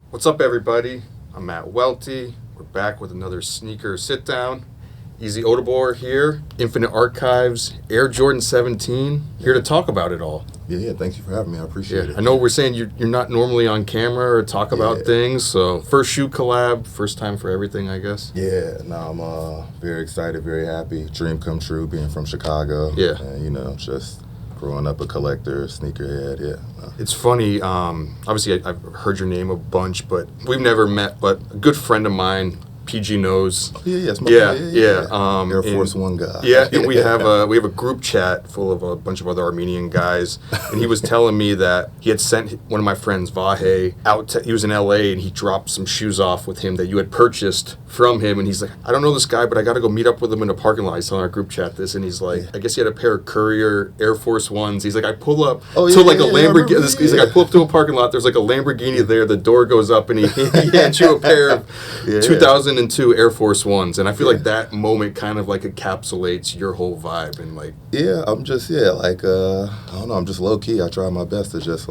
What's up, everybody? I'm Matt Welty. We're back with another sneaker sit down. Easy Otabor here, Infinite Archives, Air Jordan 17, here to talk about it all. Yeah, thanks you for having me. I appreciate it. I know we're saying you're not normally on camera or talk about things, so first shoe collab, first time for everything, I guess. Yeah, no, I'm very excited, very happy. Dream come true being from Chicago. Yeah. And, just growing up a collector, sneakerhead, It's funny, obviously I've heard your name a bunch, but we've never met, but a good friend of mine, PG knows. Yeah. Air Force One guy. Yeah, and we have a group chat full of a bunch of other Armenian guys, and he was telling me that he had sent one of my friends, Vahe, out he was in LA, and he dropped some shoes off with him that you had purchased from him, and he's like, I don't know this guy, but I got to go meet up with him in a parking lot. He's telling our group chat this, and he's like, I guess he had a pair of Courier Air Force Ones. He's like, I pull up to like a Lamborghini. He's like, I pull up to a parking lot. There's like a Lamborghini there. The door goes up, and he hands you a pair of 2002 Air Force Ones, and I feel like that moment kind of like encapsulates your whole vibe and like. Yeah, I'm just I don't know. I'm just low key. I try my best to just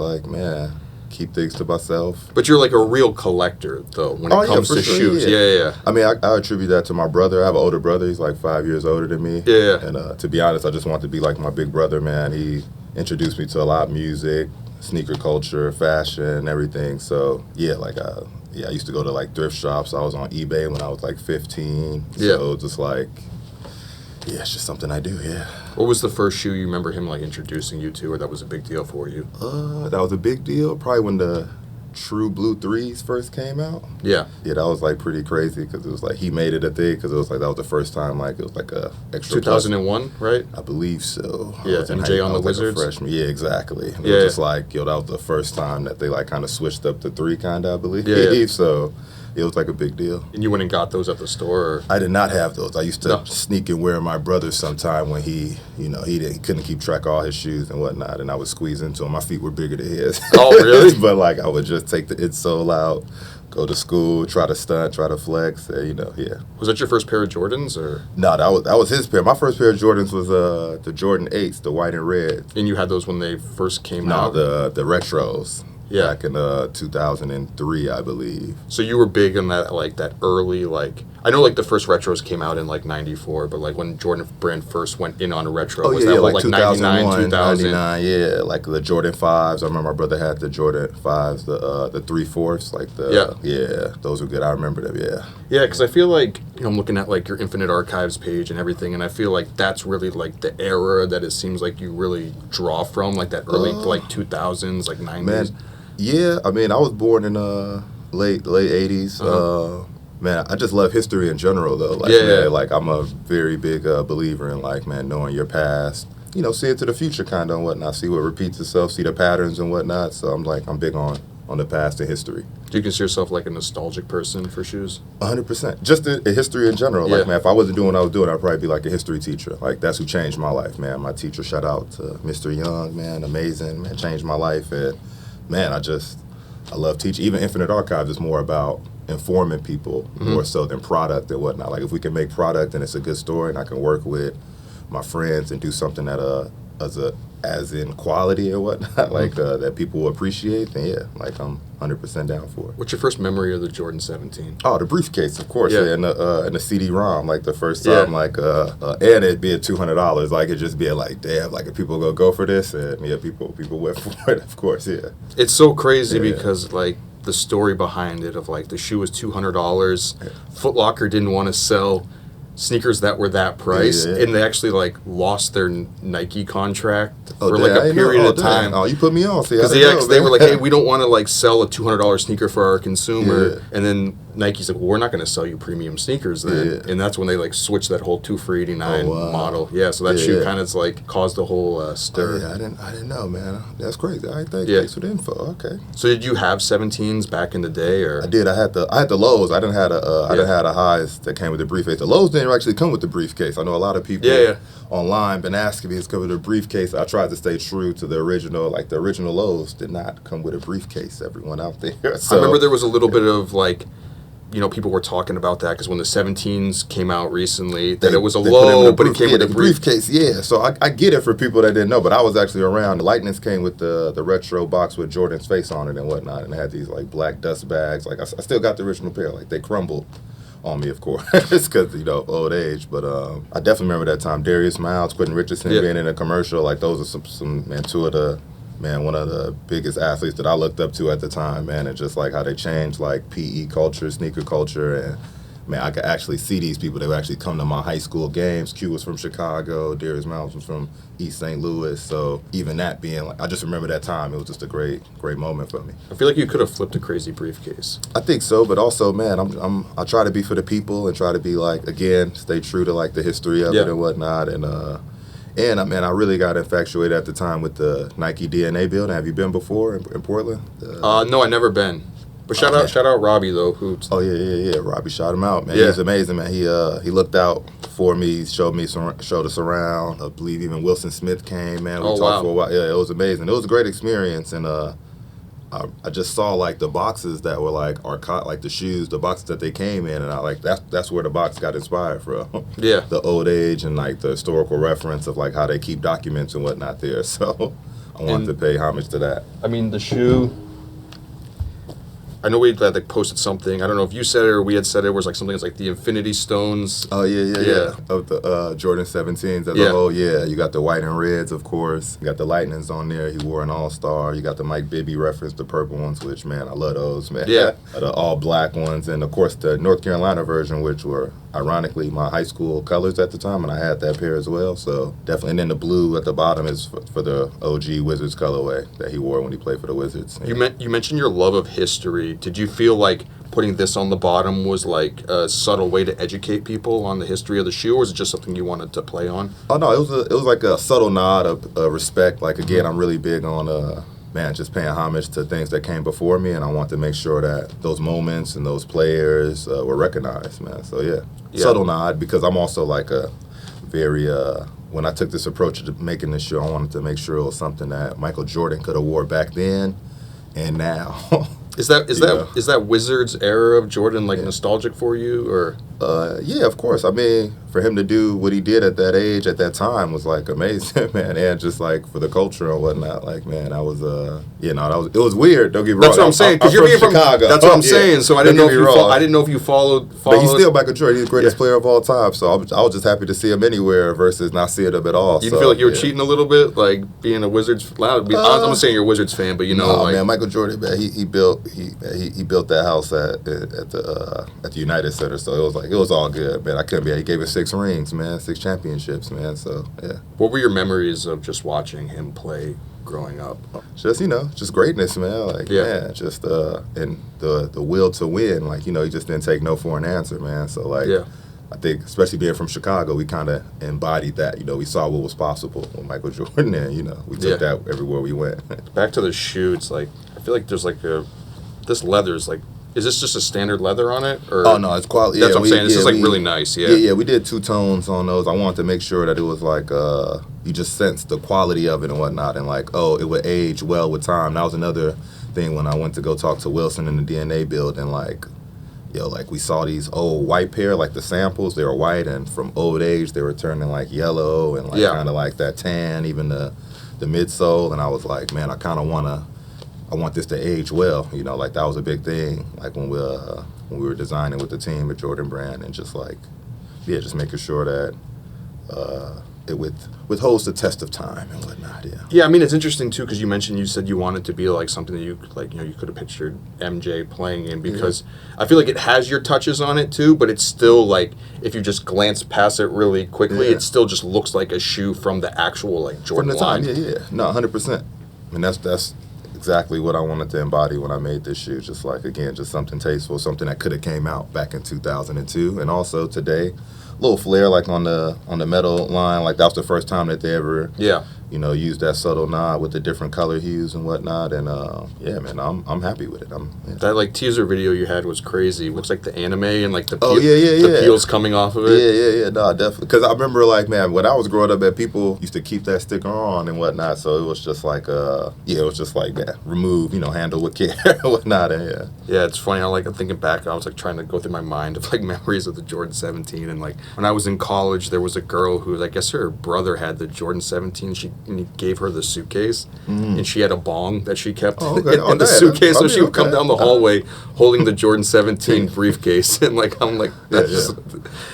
keep things to myself. But you're like a real collector, though, when it comes to shoes. Yeah. I mean, I attribute that to my brother. I have an older brother. He's like 5 years older than me. Yeah. And to be honest, I just want to be like my big brother, man. He introduced me to a lot of music, sneaker culture, fashion, everything. So, I used to go to like thrift shops. I was on eBay when I was like 15. So just it's just something I do, What was the first shoe you remember him like introducing you to, or that was a big deal for you? That was a big deal. Probably when the True Blue 3s first came out. Yeah, that was like pretty crazy because it was like he made it a thing because it was like that was the first time it was like a extra 2001, right? I believe so. Yeah, MJ on the Wizards. Freshman. Yeah, exactly. It was just like that was the first time that they like kind of switched up to 3 I believe. Yeah. So it was like a big deal. And you went and got those at the store? Or? I did not have those. I used to sneak and wear my brother's sometime when he couldn't keep track of all his shoes and whatnot, and I would squeeze into them. My feet were bigger than his. Oh, really? But I would just take the insole out, go to school, try to stunt, try to flex, Was that your first pair of Jordans, or? No, that was his pair. My first pair of Jordans was the Jordan 8s, the white and red. And you had those when they first came out? No, the retros. Yeah. Back in 2003, I believe. So you were big in that, that early, I know, the first retros came out in, 94, but, when Jordan Brand first went in on a retro, was that, 2001, 2000? 99, the Jordan 5s. I remember my brother had the Jordan 5s, the 3/4s, those were good. I remember them, Yeah, because I feel like, I'm looking at, your Infinite Archives page and everything, and I feel like that's really, the era that it seems like you really draw from, that early, 2000s, 90s. Man, yeah, I mean, I was born in late 80s. Man, I just love history in general, though. I'm a very big believer in, knowing your past. See into the future kind of and whatnot. See what repeats itself, see the patterns and whatnot. So I'm big on the past and history. Do you consider yourself a nostalgic person for shoes? 100%. Just in history in general. Man, if I wasn't doing what I was doing, I'd probably be a history teacher. That's who changed my life, man. My teacher, shout out to Mr. Young, man, amazing, man, changed my life. And, man, I love teaching. Even Infinite Archives is more about informing people more so than product and whatnot. If we can make product and it's a good story and I can work with my friends and do something that as in quality and whatnot, that people will appreciate, then I'm 100% down for it. What's your first memory of the Jordan 17? Oh, the briefcase, of course, and the CD-ROM, the first time, and it being $200, it just being damn, if people gonna go for this, and people went for it, of course, It's so crazy because the story behind it of the shoe was $200, Foot Locker didn't want to sell sneakers that were that price, and they actually lost their Nike contract for a period of time. Oh, you put me on. Because they were hey, we don't want to sell a $200 sneaker for our consumer, and then Nike's well, we're not going to sell you premium sneakers then, and that's when they switched that whole 2 for $89 model. So that shoe kind of caused the whole stir. I didn't know, man. That's crazy. I thanks for the info. Okay. So did you have 17s back in the day, or? I did. I had the lows. I didn't have the highs that came with the briefcase. The lows didn't actually come with the briefcase. I know a lot of people online been asking me, it's come with a briefcase. I tried to stay true to the original. The original lows did not come with a briefcase. Everyone out there. So, I remember there was a little bit of people were talking about that because when the 17s came out recently, that it was a they low, put but it came with a briefcase. Yeah, so I get it for people that didn't know, but I was actually around. The Lightnings came with the retro box with Jordan's face on it and whatnot, and they had these like black dust bags. Like I still got the original pair. Like they crumbled on me, of course, because old age. But I definitely remember that time. Darius Miles, Quentin Richardson being in a commercial. Like those are some two of the. Man, one of the biggest athletes that I looked up to at the time, man, and just like how they changed like PE culture, sneaker culture, and man, I could actually see these people. They would actually come to my high school games. Q was from Chicago, Darius Miles was from East St. Louis, so even that being like, I just remember that time. It was just a great moment for me. I feel like you could have flipped a crazy briefcase. I think so, but also, man, I try to be for the people and try to be like, again, stay true to like the history of it and whatnot, and I really got infatuated at the time with the Nike DNA building. Have you been before in Portland? No, I've never been. But shout out Robbie though. Yeah. Robbie, shout him out, man. Yeah. He's amazing, man. He looked out for me, showed us around. I believe even Wilson Smith came, man. We talked for a while. Yeah, it was amazing. It was a great experience, and I just saw like the boxes that were like like the shoes, the boxes that they came in, and I like that's where the box got inspired from. Yeah, the old age and like the historical reference of like how they keep documents and whatnot there. So I wanted to pay homage to that. I mean, the shoe. I know we had like posted something. I don't know if you said it or we had said it. It was like something that's like the Infinity Stones. Oh yeah. Of the Jordan 17s as a whole. Yeah, you got the white and reds, of course. You got the Lightnings on there. He wore an All-Star. You got the Mike Bibby reference, the purple ones, which man, I love those, man. Yeah. The all black ones, and of course the North Carolina version, which were ironically my high school colors at the time, and I had that pair as well. So definitely, and then the blue at the bottom is for the OG Wizards colorway that he wore when he played for the Wizards. Yeah. You mentioned your love of history. Did you feel like putting this on the bottom was like a subtle way to educate people on the history of the shoe, or was it just something you wanted to play on? Oh no, it was like a subtle nod of respect. Like again, I'm really big on just paying homage to things that came before me, and I want to make sure that those moments and those players were recognized, man. So yeah, subtle nod, because I'm also like a very when I took this approach to making this show, I wanted to make sure it was something that Michael Jordan could have wore back then and now. Is that Wizards era of Jordan like nostalgic for you, or? Yeah, of course. I mean, for him to do what he did at that age, at that time, was like amazing, man. And just like for the culture and whatnot, like man, I was it was weird. Don't get me wrong. That's what I'm saying. Because you're being from Chicago. That's what I'm saying. So I didn't know if you followed. But he's still Michael Jordan. He's the greatest player of all time. So I was just happy to see him anywhere versus not seeing him at all. You feel like you were cheating a little bit, like being a Wizards. I'm not saying you're a Wizards fan, but man, Michael Jordan, man, he built that house at the United Center. So it was all good, man. I couldn't be. He gave us 6 rings, man, 6 championships, man. So yeah. What were your memories of just watching him play growing up? Just greatness, man. Like man, just and the will to win. Like he just didn't take no for an answer, man. So like I think, especially being from Chicago, we kind of embodied that. We saw what was possible with Michael Jordan, and we took that everywhere we went. Back to the shoe, it's like I feel like there's like this leather's like. Is this just a standard leather on it? Or? Oh, no, it's quality. That's what I'm saying. This is like really nice, Yeah, we did 2 tones on those. I wanted to make sure that it was like, you just sensed the quality of it and whatnot, and like, it would age well with time. That was another thing when I went to go talk to Wilson in the DNA building, like, like we saw these old white pair, like the samples, they were white, and from old age, they were turning like yellow and like kind of like that tan, even the midsole, and I was like, man, I kind of I want this to age well, like that was a big thing, like when we were designing with the team at Jordan Brand, and just like, just making sure that it withholds the test of time and whatnot. Yeah, I mean it's interesting too because you said you wanted to be like something that you like, you could have pictured MJ playing in, because I feel like it has your touches on it too, but it's still like if you just glance past it really quickly, it still just looks like a shoe from the actual like Jordan line. No, 100%. I mean that's exactly what I wanted to embody when I made this shoe. Just like, again, just something tasteful, something that could have came out back in 2002, and also today, a little flair like on the metal line. Like that was the first time that they ever use that subtle nod with the different color hues and whatnot. And yeah, man, I'm happy with it. That like teaser video you had was crazy. Looks like the anime and like the the peels coming off of it. Yeah, no, definitely. Because I remember, like, man, when I was growing up, man, people used to keep that sticker on and whatnot. So it was just like, it was just like that. Remove, handle with care and whatnot. And yeah, it's funny. I'm thinking back. I was like trying to go through my mind of like memories of the Jordan 17, and like when I was in college, there was a girl who, I guess her brother had the Jordan 17. And he gave her the suitcase, and she had a bong that she kept in the suitcase. So she would come down the hallway holding the Jordan 17 briefcase, and like I'm like, that's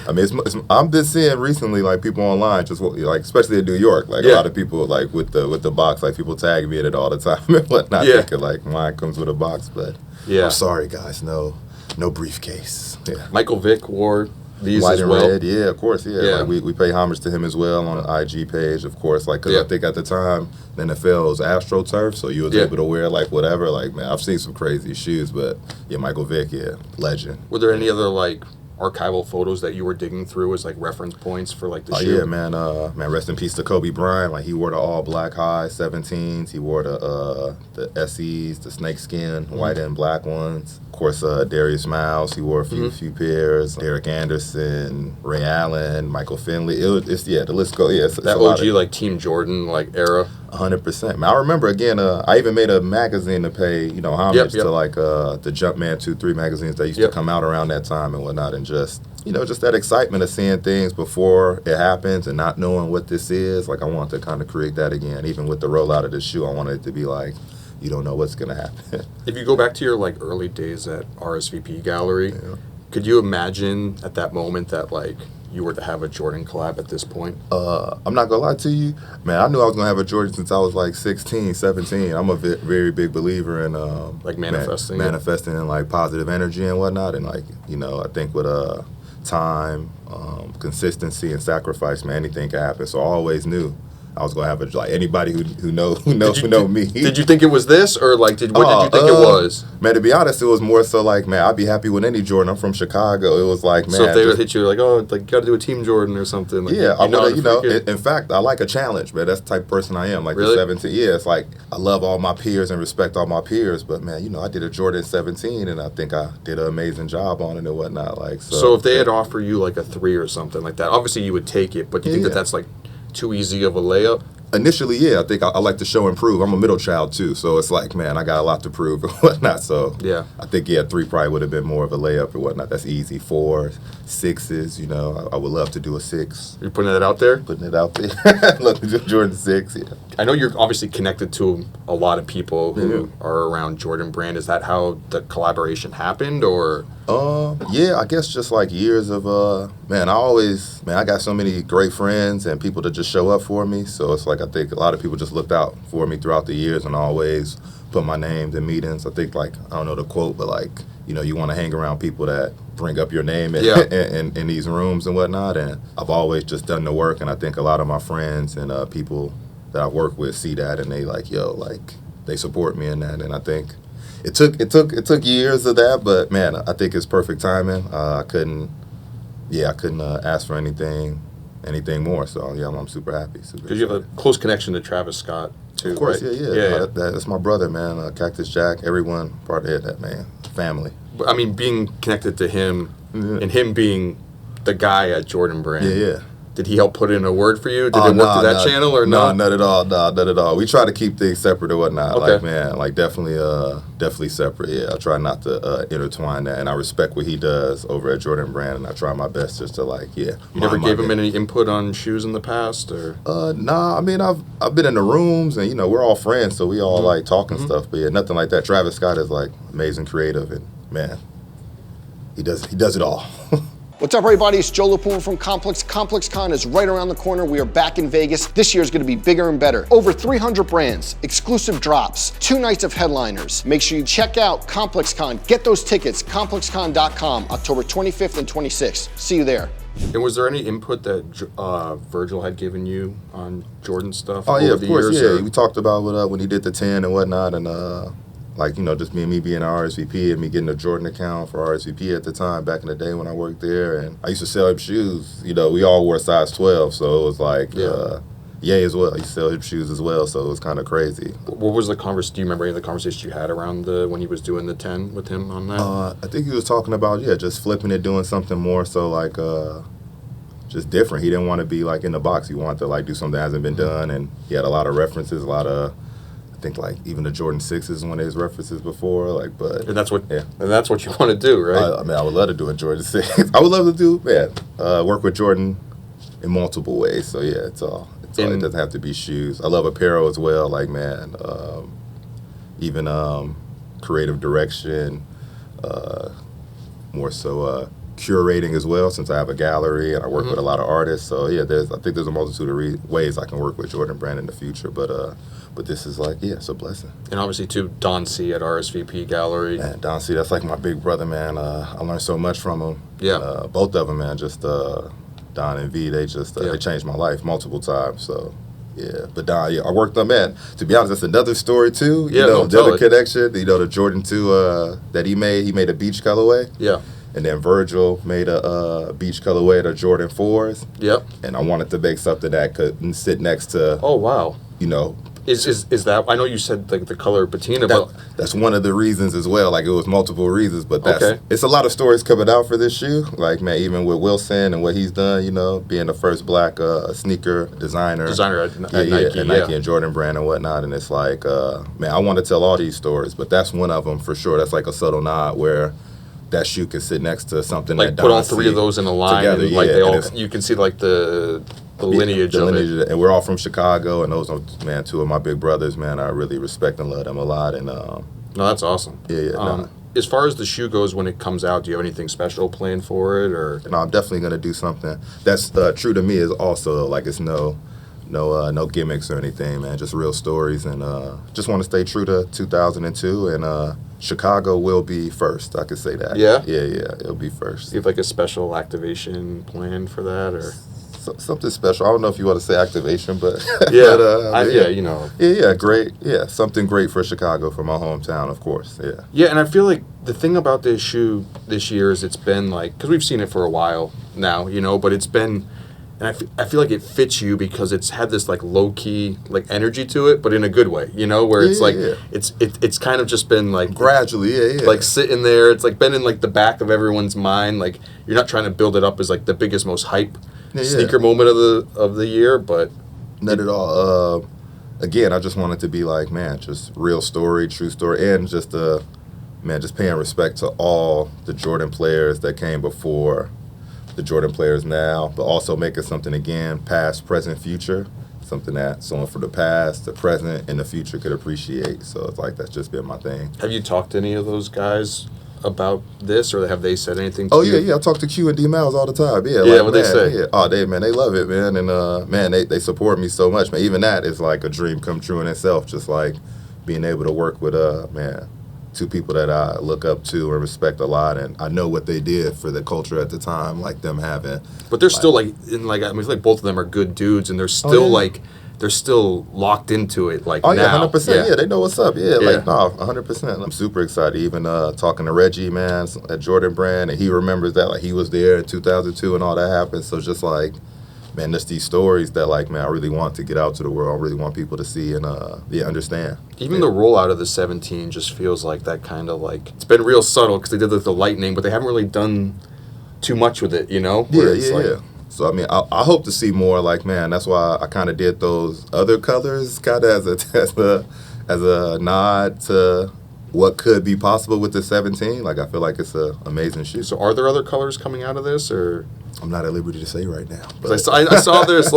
I mean, I've been seeing recently like people online, just like especially in New York, like a lot of people like with the box, like people tag me in it all the time and whatnot. Thinking like mine comes with a box, but I'm sorry guys, no briefcase. Yeah, Michael Vick wore these white as and well. red, yeah, of course, yeah. Like we pay homage to him as well on the IG page, of course. Like, because I think at the time the NFL was AstroTurf, so you was able to wear like whatever. Like, man, I've seen some crazy shoes, but yeah, Michael Vick, legend. Were there any other like archival photos that you were digging through as like reference points for like the shoe? Yeah, man, rest in peace to Kobe Bryant. Like he wore the all black high 17s. He wore the SEs, the snakeskin white and black ones. Of course, Darius Miles, he wore a few pairs. Derek Anderson, Ray Allen, Michael Finley. The list goes. Yeah, that OG like Team Jordan like era. 100%. Man, I remember again. I even made a magazine to pay homage to like the Jumpman 2-3 magazines that used to come out around that time and whatnot, and just just that excitement of seeing things before it happens and not knowing what this is. Like I want to kind of create that again. Even with the rollout of this shoe, I wanted it to be like, you don't know what's gonna happen. If you go back to your like early days at RSVP Gallery, could you imagine at that moment that like you were to have a Jordan collab at this point? I'm not gonna lie to you, man. I knew I was gonna have a Jordan since I was like 16, 17. I'm a very big believer in like manifesting, and like positive energy and whatnot. And like I think with time, consistency, and sacrifice, man, anything can happen. So I always knew I was gonna have anybody who know me. Did you think it was this, or like what did you think it was? Man, to be honest, it was more so like, man, I'd be happy with any Jordan. I'm from Chicago. It was like, man. So if they would hit you like, oh, like you got to do a Team Jordan or something. Like, I want to, in fact, I like a challenge, man. That's the type of person I am. Like really? The 17. Yeah, it's like I love all my peers and respect all my peers, but man, I did a Jordan 17, and I think I did an amazing job on it and whatnot. Like so if they had offered you like a 3 or something like that, obviously you would take it. But do you think that that's like too easy of a layup? Initially, yeah, I think I like to show and prove. I'm a middle child too, so it's like, man, I got a lot to prove and whatnot. So I think 3 probably would have been more of a layup and whatnot. That's easy. 4, 6s, I would love to do a 6. You're putting that out there? Putting it out there. Love to do Jordan 6. Yeah. I know you're obviously connected to a lot of people who are around Jordan Brand. Is that how the collaboration happened, or? Yeah, I guess just like years of I got so many great friends and people to just show up for me. So it's like I think a lot of people just looked out for me throughout the years and always put my name in meetings. I think like, I don't know the quote, but like, you want to hang around people that bring up your name in these rooms and whatnot. And I've always just done the work, and I think a lot of my friends and people that I work with see that, and they like, they support me in that. And I think it took years of that, but man, I think it's perfect timing. I couldn't ask for anything more. So I'm super happy. Because you have a close connection to Travis Scott too. Of course, right? yeah. That's my brother, man. Cactus Jack, everyone part of that, man. Family. But I mean, being connected to him and him being the guy at Jordan Brand. Yeah. Did he help put in a word for you? Did it work through that channel or no? No, not at all. No, not at all. We try to keep things separate or whatnot. Okay. Like, man, like definitely separate. Yeah, I try not to intertwine that, and I respect what he does over at Jordan Brand, and I try my best just to You never gave him any input on shoes in the past, or? Nah. I mean, I've been in the rooms, and we're all friends, so we all like talking stuff. But yeah, nothing like that. Travis Scott is like amazing creative, and man, he does it all. What's up, everybody? It's Joe LaPuma from Complex. ComplexCon is right around the corner. We are back in Vegas. This year is going to be bigger and better. Over 300 brands, exclusive drops, 2 nights of headliners. Make sure you check out ComplexCon. Get those tickets, complexcon.com, October 25th and 26th. See you there. And was there any input that Virgil had given you on Jordan stuff? Oh, yeah, of course, yeah. We talked about when he did the 10 and whatnot, and just me being an RSVP and me getting a Jordan account for RSVP at the time back in the day when I worked there. And I used to sell him shoes. We all wore size 12, so it was like, Yay as well. He sell his shoes as well, so it was kind of crazy. What was the conversation? Do you remember any of the conversations you had around when he was doing the 10 with him on that? I think he was talking about, just flipping it, doing something more so like just different. He didn't want to be like in the box. He wanted to like do something that hasn't been done, and he had a lot of references, a lot of, I think like even the Jordan 6 is one of his references before, like, but. And that's what you want to do, right? I mean, I would love to do a Jordan 6. I would love to do, work with Jordan in multiple ways. So yeah, it's all. It doesn't have to be shoes. I love apparel as well. Like, man, even creative direction, more so curating as well. Since I have a gallery and I work with a lot of artists, so yeah, I think there's a multitude of ways I can work with Jordan Brand in the future. But this is like, it's a blessing. And obviously too, Don C at RSVP Gallery. Man, Don C, that's like my big brother, man. I learned so much from him. Yeah, both of them, man. Just. Don and V, they just they changed my life multiple times. So yeah, but Don, I worked on, man. To be honest, that's another story too. You know, the other connection. You know, the Jordan 2 that he made a beach colorway. Yeah. And then Virgil made a beach colorway of the Jordan 4s. Yep. And I wanted to make something that could sit next to. Oh wow. You know. Is that, I know you said like the color patina, but that's one of the reasons as well. Like, it was multiple reasons, but it's a lot of stories coming out for this shoe. Like, man, even with Wilson and what he's done, you know, being the first black sneaker designer at Nike and Jordan Brand and whatnot. And it's like, man, I want to tell all these stories, but that's one of them for sure. That's like a subtle nod where that shoe can sit next to something like that put all three of those in a line together, and like they all, you can see like the lineage of it. And we're all from Chicago, and those are, man, two of my big brothers, man. I really respect and love them a lot. And no, that's awesome. Yeah. As far as the shoe goes, when it comes out, do you have anything special planned for it, or? No, I'm definitely gonna do something that's true to me. Is also like it's no gimmicks or anything, man. Just real stories, and just want to stay true to 2002, and Chicago will be first. I could say that. Yeah. Yeah, it'll be first. Do you have like a special activation planned for that, or? Something special. I don't know if you want to say activation, but yeah, you know. Yeah, great. Yeah, something great for Chicago, for my hometown, of course. Yeah. Yeah, and I feel like the thing about this shoe this year is it's been like, because we've seen it for a while now, you know, but it's been, and I feel like it fits you because it's had this like low key like energy to it, but in a good way, you know, where it's like it's kind of just been like gradually, like sitting there. It's like been in like the back of everyone's mind. Like you're not trying to build it up as like the biggest, most hype sneaker moment of the year, but not at all. Again, I just wanted to be like, man, just real story, true story, and just just paying respect to all the Jordan players that came before the Jordan players now, but also making something again, past, present, future, something that someone from the past, the present, and the future could appreciate. So it's like that's just been my thing. Have you talked to any of those guys about this, or have they said anything to you? Yeah, I talk to Q and D Miles all the time. What they say? Yeah. Oh, they love it, man, and man, they support me so much, man. Even that is like a dream come true in itself, just like being able to work with two people that I look up to and respect a lot, and I know what they did for the culture at the time, like them having. But they're still I feel like both of them are good dudes, and they're still they're still locked into it, like, now. 100%. Yeah, they know what's up. Yeah, 100%. I'm super excited. Even talking to Reggie, man, at Jordan Brand, and he remembers that, like, he was there in 2002 and all that happened. So just like, man, just these stories that, like, man, I really want to get out to the world. I really want people to see and understand. Even the rollout of the 17 just feels like that kind of like, it's been real subtle because they did the lightning, but they haven't really done too much with it, you know? Yeah. So, I mean, I hope to see more, like, man, that's why I kind of did those other colors kind of as a nod to what could be possible with the 17. Like, I feel like it's an amazing shoe. So are there other colors coming out of this, or? I'm not at liberty to say right now. But I saw there's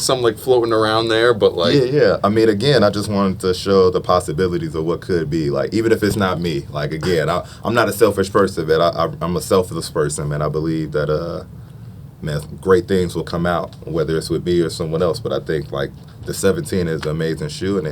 some like floating around there, but like. Yeah. I mean, again, I just wanted to show the possibilities of what could be. Like, even if it's not me, like, again, I'm not a selfish person, man. I'm a selfless person, man. I believe that, man, great things will come out, whether it's with me or someone else. But I think, like, the 17 is an amazing shoe, and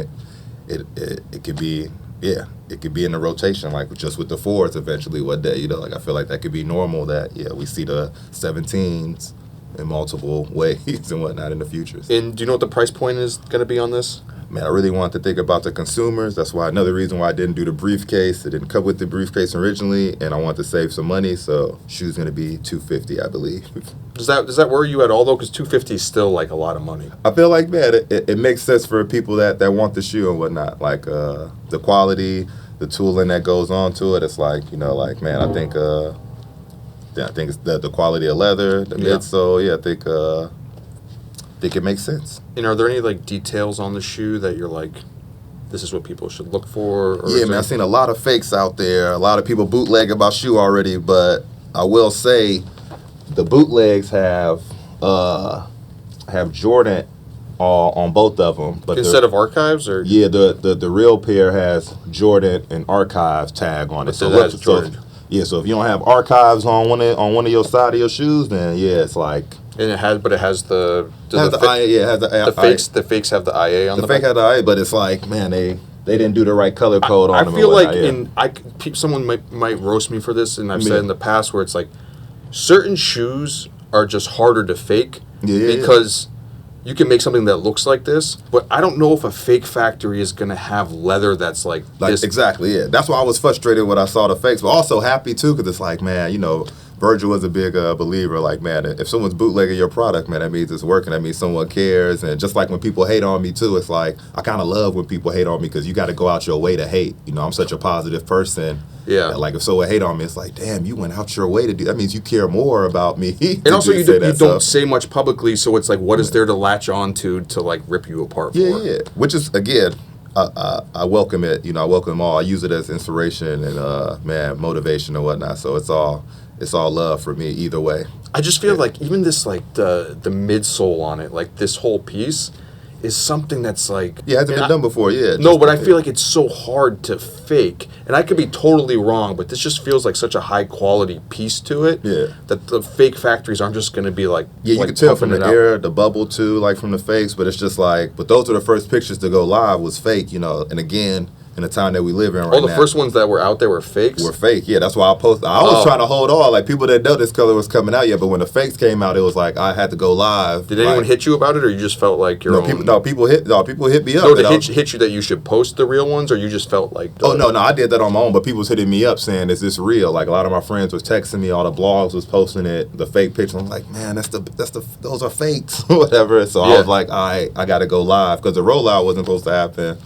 it could be, it could be in the rotation, like just with the 4s eventually one day, you know, like I feel like that could be normal, that, we see the 17s in multiple ways and whatnot in the future. And do you know what the price point is going to be on this? Man, I really want to think about the consumers. That's why another reason why I didn't do the briefcase. It didn't come with the briefcase originally, and I want to save some money, so shoe's going to be $250, I believe. Does that worry you at all though? Because $250 is still like a lot of money. I feel like, man, it makes sense for people that want the shoe and whatnot. Like the quality, the tooling that goes on to it. It's like, like, man, I think it's the quality of leather, the midsole. Yeah, I think it makes sense. And are there any like details on the shoe that you're like, this is what people should look for? Or yeah, man, I've seen a lot of fakes out there. A lot of people bootleg about shoe already, but I will say the bootlegs have Jordan on both of them. But instead of archives, or the real pair has Jordan and archives tag on it. So that's Jordan. So if you don't have archives on one of your side of your shoes, then it's like. And it has the fakes have the IA on the fake back. have the IA, but it's like, man, they didn't do the right color code on them. I feel like someone might roast me for this, and I've said in the past where it's like certain shoes are just harder to fake because you can make something that looks like this, but I don't know if a fake factory is going to have leather that's like this. Exactly, yeah. That's why I was frustrated when I saw the fakes, but also happy too, because it's like, man, Virgil was a big believer, like, man, if someone's bootlegging your product, man, that means it's working. That means someone cares. And just like when people hate on me, too, it's like, I kind of love when people hate on me because you got to go out your way to hate. I'm such a positive person. Yeah. Like, if someone hate on me, it's like, damn, you went out your way to do that. Means you care more about me. And also, you don't say much publicly, so it's like, what is there to latch on to like, rip you apart for? Yeah. Which is, again, I welcome it. I welcome them all. I use it as inspiration and, motivation and whatnot. So it's all love for me either way. I just feel like even this, like, the midsole on it, like, this whole piece is something that's like... Yeah, it hasn't been done before, yeah. No, but I feel like it's so hard to fake. And I could be totally wrong, but this just feels like such a high-quality piece to it that the fake factories aren't just going to be like... Yeah, you can tell from the air, the bubble, too, like, from the fakes, but it's just like... But those are the first pictures to go live was fake, and again... in the time that we live in right now. The first ones that were out there were fakes? Were fake, yeah. That's why I posted. I was trying to hold on. Like, people didn't know this color was coming out yet, but when the fakes came out, it was like, I had to go live. Did anyone hit you about it, or you just felt like your own... People hit me up. No, did hit you that you should post the real ones, or you just felt like... No, I did that on my own, but people was hitting me up saying, is this real? Like, a lot of my friends was texting me, all the blogs was posting it, the fake pictures. I'm like, man, those are fakes, whatever. So I was like, I got to go live, because the rollout wasn't supposed to happen.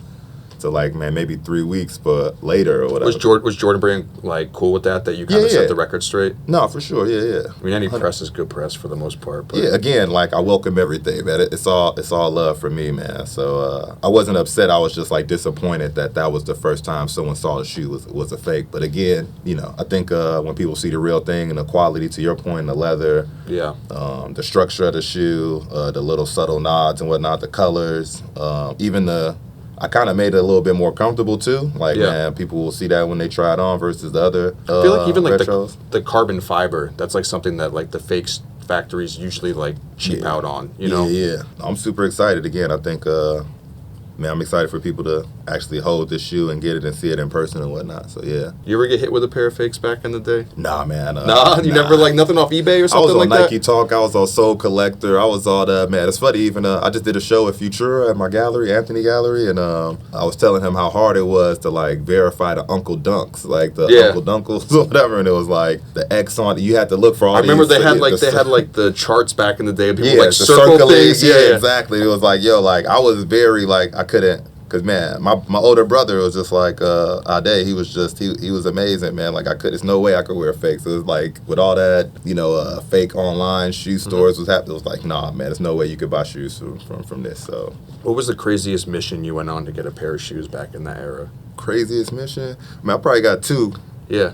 So, like, man, maybe 3 weeks, but later or whatever. Was Jordan Brand, like, cool with that you kind of set the record straight? No, for sure, yeah. I mean, any press is good press for the most part. But. Yeah, again, like, I welcome everything, man. It's all love for me, man. So, I wasn't upset. I was just, like, disappointed that was the first time someone saw the shoe was a fake. But, again, I think when people see the real thing and the quality, to your point, the leather, the structure of the shoe, the little subtle nods and whatnot, the colors, even I kind of made it a little bit more comfortable, too. Like, man, people will see that when they try it on versus the other I feel like even, like, retros. the carbon fiber, that's, like, something that, like, the fakes factories usually, like, cheap out on, Yeah. I'm super excited. Again, I think, man, I'm excited for people to actually hold this shoe and get it and see it in person and whatnot. So, yeah. You ever get hit with a pair of fakes back in the day? Nah, man. You never, like, nothing off eBay or something like that? I was on Nike Talk. I was on Soul Collector. I was all that, man. It's funny, even, I just did a show at Futura at my gallery, Anthony Gallery, and I was telling him how hard it was to, like, verify the Uncle Dunks, like, the Uncle Dunkles or whatever, and it was, like, the X on it. You had to look for all these. I remember they had the charts back in the day, and people, like, circle things. Yeah, exactly. It was like, I was very, like, I couldn't. Because, man, my older brother was just like Ade. He was amazing, man. Like, there's no way I could wear fakes. So it was like, with all that, fake online shoe stores was happening, it was like, nah, man, there's no way you could buy shoes from this. So, what was the craziest mission you went on to get a pair of shoes back in that era? Craziest mission? I mean, I probably got two. Yeah.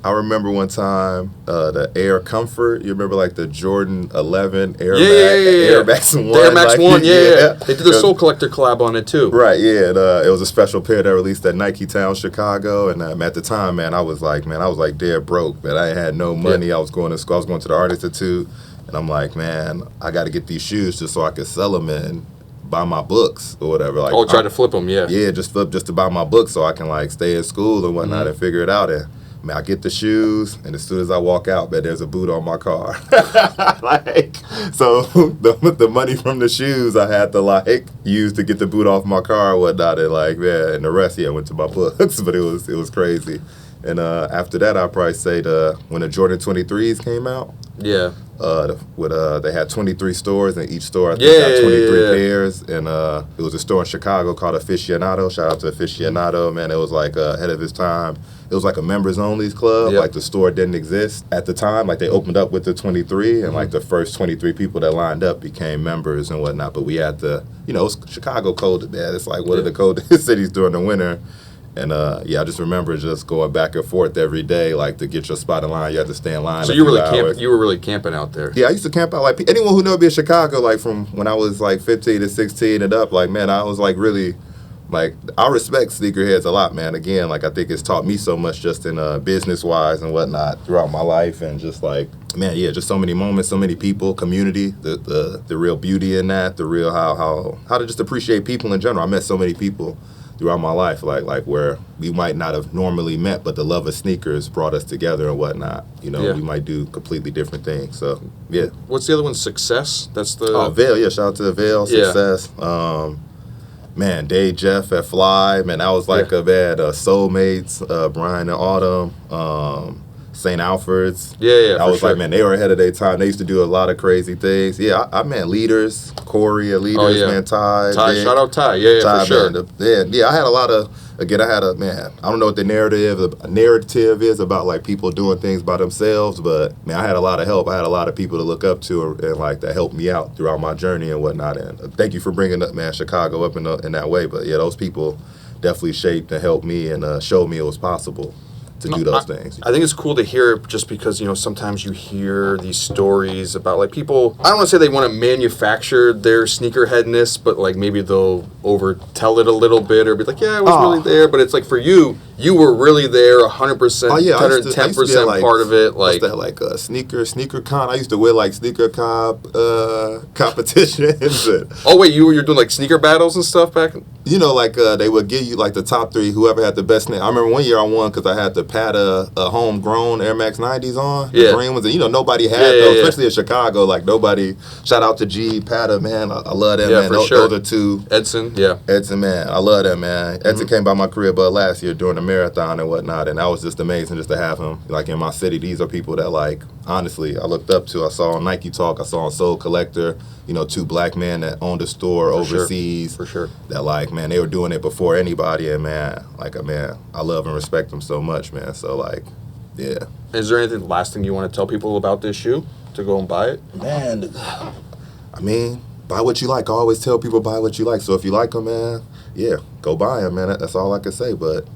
I remember one time the Air Comfort. You remember, like, the Jordan 11 Air Max 1? The Air Max 1, yeah. They did the Soul Collector collab on it, too. Right, yeah. And, it was a special pair that released at Nike Town, Chicago. And at the time, man, I was like dead broke. Man, I had no money. I was going to school. I was going to the Art Institute. And I'm like, man, I got to get these shoes just so I could sell them and buy my books or whatever. Like, try to flip them, yeah. Yeah, just to buy my books so I can, like, stay in school and whatnot and figure it out. And, man, I get the shoes, and as soon as I walk out, man, there's a boot on my car. So the money from the shoes I had to, like, use to get the boot off my car and whatnot, and, like, man, and the rest, went to my books. But it was crazy. And after that, I'd probably say when the Jordan 23s came out. Yeah. They had 23 stores, and each store I think got 23 pairs. And it was a store in Chicago called Aficionado. Shout out to Aficionado, man. It was like ahead of its time. It was like a members only club. Like the store didn't exist at the time. Like they opened up with the 23, and like the first 23 people that lined up became members and whatnot. But we had to, it was Chicago cold, man. It's like one of the coldest cities during the winter. And I just remember just going back and forth every day, like to get your spot in line, you had to stay in line. So you were really camping out there. Yeah, I used to camp out. Like anyone who knows me in Chicago, like from when I was like 15 to 16 and up, like man, I was like really, like I respect sneakerheads a lot, man. Again, like I think it's taught me so much just in business wise and whatnot throughout my life, and just like man, just so many moments, so many people, community, the real beauty in that, the real how to just appreciate people in general. I met so many people throughout my life, like where we might not have normally met, but the love of sneakers brought us together and whatnot. We might do completely different things. So yeah. What's the other one? Success. That's the Vail. Yeah, shout out to Vail. Success. Man, Dave Jeff at Fly. Man, that was like a bad Soulmates. Brian and Autumn. St. Alfred's. I was like, man, they were ahead of their time. They used to do a lot of crazy things. Yeah, I met leaders. Corey at Leaders, man, Ty. Shout out Ty. Ty, for sure. Man, I had a lot of, I don't know what the narrative is about like people doing things by themselves, but man, I had a lot of help. I had a lot of people to look up to and like that helped me out throughout my journey and whatnot. And thank you for bringing up, man, Chicago up in that way. But yeah, those people definitely shaped and helped me and showed me it was possible to do those things. I think it's cool to hear just because, sometimes you hear these stories about like people, I don't want to say they want to manufacture their sneakerheadness, but like maybe they'll overtell it a little bit or be like, yeah, I was really there. But it's like for you were really there 100%, 110% part of it. Like that, like sneaker con. I used to wear like sneaker competitions. Oh wait, you're doing like sneaker battles and stuff back? Like they would give you like the top 3, whoever had the best sneaker. I remember one year I won because I had the Pata homegrown Air Max 90s on. The green ones. And nobody had those, especially in Chicago. Like nobody, shout out to G, Pata, man. I love that, man. For sure. Those are 2. Edson, man. I love that, man. Edson came by my career bud last year during the marathon and whatnot, and that was just amazing just to have him like in my city. These are people that like honestly I looked up to. I saw on Nike Talk, I saw on Soul Collector, 2 black men that owned a store overseas. For sure. That like, man, they were doing it before anybody, and man, I love and respect them so much, man. So like, yeah. Is there anything last thing you want to tell people about this shoe to go and buy it? Man, buy what you like. I always tell people buy what you like. So if you like them, man, yeah, go buy them, man. That's all I can say. But